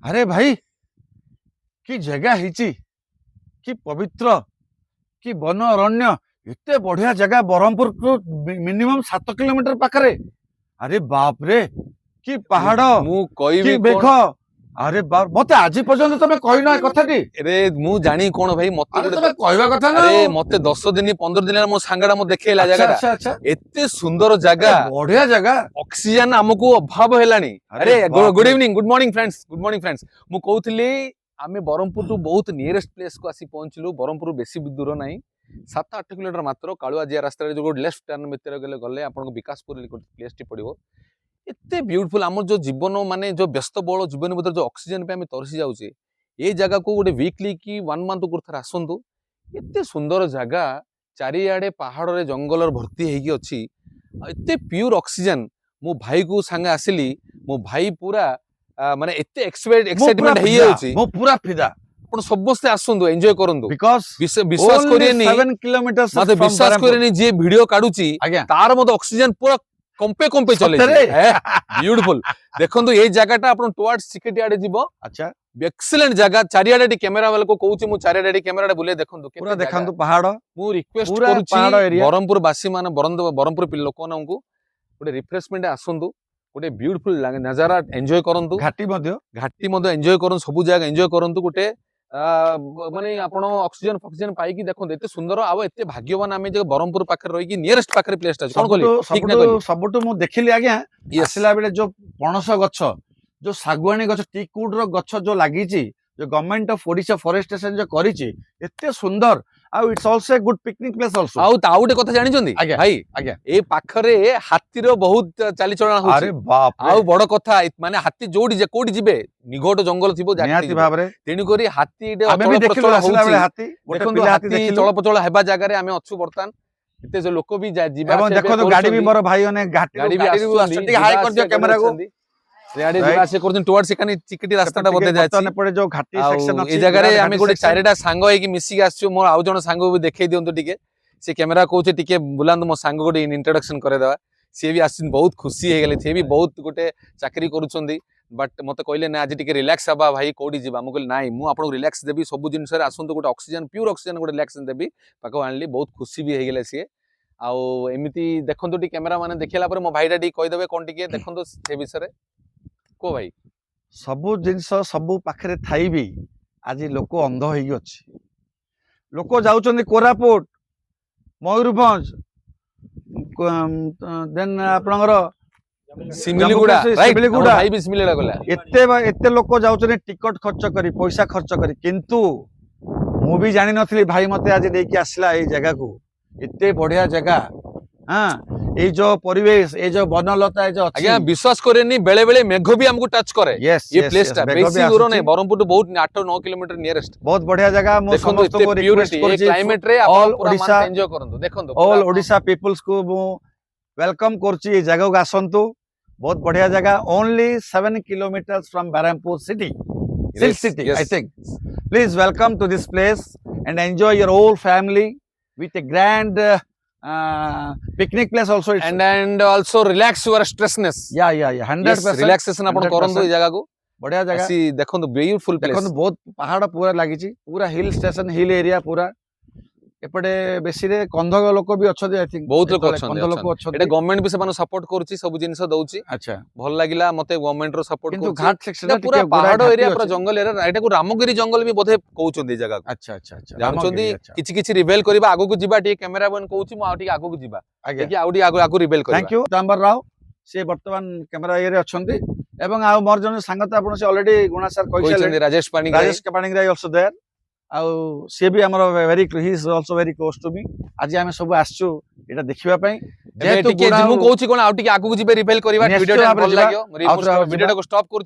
अरे भाई कि जगह हिची कि पवित्र कि वन अरण्य एते बढ़िया जगह ब्रह्मपुर टू मिनिमम 7 किलोमीटर पाखरे। अरे बाप रे कि पहाड़ मु कहबी कि मेघ। अरे बाप मते आज पर्यंत तमे कहना कथाटी। अरे मु जानी कोन भाई मते अरे तमे कहबा कथा ना। अरे मते 10 दिन 15 दिन मो सांगडा मो देखेला अच्छा जगह अच्छा अच्छा एते सुंदर जगह बढ़िया जगह। ऑक्सीजन हमको अभाव हेलानी। अरे अरे बाप गुड रे। इवनिंग गुड मॉर्निंग फ्रेंड्स मु कहउतली आमे बरहमपुर टू बहुत नियरेस्ट प्लेस को आसी पहुंचलु। बरहमपुर बेसी दूर नाही 7-8 किलोमीटर मात्र कालुआजिया रास्ता जो लेफ्ट टर्न भितर गले आपन विकासपुर प्लेस टी पड़िबो। एते ब्यूटीफुल आम जो जीवन माने जो व्यस्त बहुल जीवन भीतर जो ऑक्सीजन पे आम तरसी जाऊे ये जगह को गोटे वीकली की 1 मंथ को थर आसतु। एते सुंदर जगह चारिआडे पहाड़ रे जंगल भर्ती होगी अच्छी एते प्योर ऑक्सीजन। मो भाई को सांगे आसिली मो भाई पूरा माने एते एक्साइटमेंट हेई जाउची मो पूरा फिदा। आपण सबस्ते आसंदु एन्जॉय करंदु बिकॉज़ विश्वास करियेनी 7 किलोमीटर मते विश्वास करियेनी जे वीडियो काडुची आज्ञा तार मते ऑक्सीजन पूरा कंपे कंपे चले ब्यूटीफुल। देखंतु ये जगहटा आपण टुवर्ड्स सिकेटी आडे जीवो। अच्छा एक्सीलेंट जगह चारिआडे कैमरा वाला को कहूची मु चारिआडे कैमरा बुले देखंतु पूरा देखंतु पहाड़ मु रिक्वेस्ट पूरा करूची पहाड़ एरिया। बरहमपुर वासी माने बरहमपुर लोक मानकू गोटे रिफ्रेशमेंट आसंतु गोटे ब्यूटीफुल नजारा एन्जॉय करंतु घाटी मध्य एन्जॉय करन सब जगह एन्जॉय करंतु गोटे माने आपण ऑक्सीजन पाई कि देखंतु एते सुंदर आ एते भाग्यवान आमे जे बरहमपुर पाखरे रही कि नियरेस्ट पाखरे प्लेस ता कोन कहली सबटु मु देखिली आज्ञा Yes. आसिला बेले जो पणस गछ जो सागवानी गछ टीकुड रो गछ जो लागिची जो गवर्नमेंट ऑफ ओडिशा फॉरेस्टेशन जो करिची एते सुंदर आ it's also a good picnic place also. आउ ताउटे कथा जानि जंदी आज्ञा, भाई आज्ञा ए पाखरे हाथी रो बहुत चाली चलन होची। अरे बाप रे आउ बड़ कथा माने हाथी जोडी जे कोडी जिबे निघोट जंगल थिबो निहाती भाव रे तेनु करी हाथी डे आमे भी देखिलु आसिला बेले हाथी गोटे देखंतु पिला हाथी हाथी देखिलु चलपचल हेबा जगह रे आमे अछु बर्तन एते जो लोक भी जीवा एवं देखो गाड़ी भी मोर भाई ने गाड़ी भी गाड़ी हाई कर दियो कैमरा को गाड़ी जीवा से करछन टुवर्ड्स एकानी चिकटी रास्ता टा बदे जायछि पड़े जो घाटी सेक्शन ए अछि जगह रे आमे गोटे चारिटा सांग होई कि मिसी के आछो मोर आउ जण सांग भी देखै दियंतु टिके से कैमरा कहूचे टिके बुलांद मो सांग गोटे इंट्रोडक्शन करे देबा। से भी आसिन बहुत खुशी हे गेले से भी बहुत गोटे चाकरी करूछंदी बट मते कहले ना आज टिके रिलैक्स हबा भाई कोडी जीवा मु कहले नाइ मु आपन रिलैक्स देबी सब जिंस रे आसंतु गोटे ऑक्सीजन प्योर ऑक्सीजन गोटे रिलैक्स देबी पाको आनली बहुत खुशी भी हे गेले से आउ एमिति देखंतु टी कैमरा माने देखिला पर मो भाईटा टी कहि देबे कोन टिके देखंतु से विषय रे को भाई सबु जिंस सबु पाखरे थाई भी आज लोक अंध होई अछि। लोक जाउचंदी कोरापुट मयूरभंज देन आपनगर सिमिलीगुडा सिमिलीगुडा भाई भी सिमिलीगुडा गला एते लोक जाउचंदी टिकट खर्च करी पैसा खर्च करी किंतु मु भी जानि नथली भाई मते आज देकी आसला ए जगह को एते बढ़िया जगह। हां ए जो परिवेश ए जो वनलता ए जो अछि आज्ञा विश्वास करेनी बेले बेले मेघ भी हमको टच करे यस ये प्लेस टा बेसी दूर नहीं बरहमपुर तो बहुत 8-9 किलोमीटर नियरेस्ट बहुत बढ़िया जगह मु समस्त को रिक्वेस्ट प्योरिटी करछि क्लाइमेट रे ऑल आप पूरा ओडिशा मान एन्जॉय करंतु देखंतु ऑल ओडिशा पीपल्स को मु वेलकम करछि ए जगह को आसंतु बहुत बढ़िया जगह only 7 kilometre from Berhampur city city I think please welcome to this place and enjoy your whole family with a grand picnic place also it's and also relax your stressness yeah 100% relaxation अपन करंतु ए जगह को बढ़िया जगह ऐसी देखंतु beautiful place देखंतु बहुत पहाड़ पूरा लागिची पूरा हिल स्टेशन हिल एरिया पूरा एपटे बेसी रे कंधक लोक भी अछथि आई थिंक बहुत लोक अछथि कंध लोक अछथि एटा गवर्नमेंट भी सेमान सपोर्ट करूची सब जिंस दउची। अच्छा भल लागिला मते गवर्नमेंट रो सपोर्ट किंतु करूची घाट सेक्शन पूरा पहाड़ एरिया पूरा जंगल एरिया एटा को रामगिरी जंगल भी बोधे कहउचंदी जगह को। अच्छा अच्छा अच्छा जानचंदी किछि किछि रिवेल करबा आगु को जिबा टी कैमरा बन कहउची मु आउटी आगु को जिबा देखि आउटी आगु रिवेल करबा। थैंक यू तांबर राव से वर्तमान कैमरा एरिया अछंती एवं आ मोर जन संगत आपण से ऑलरेडी गुणा सर कहउचंदी राजेश पाणिग्राही आल्सो देयर आउ से भी हमर very he is also very close to me आज हम सब आछू एटा देखिबा पई जेतु मु कहउची कोन आउटी आगु को जिबे रिवेल करबा वीडियो टा भल लागियो वीडियो को स्टॉप करू।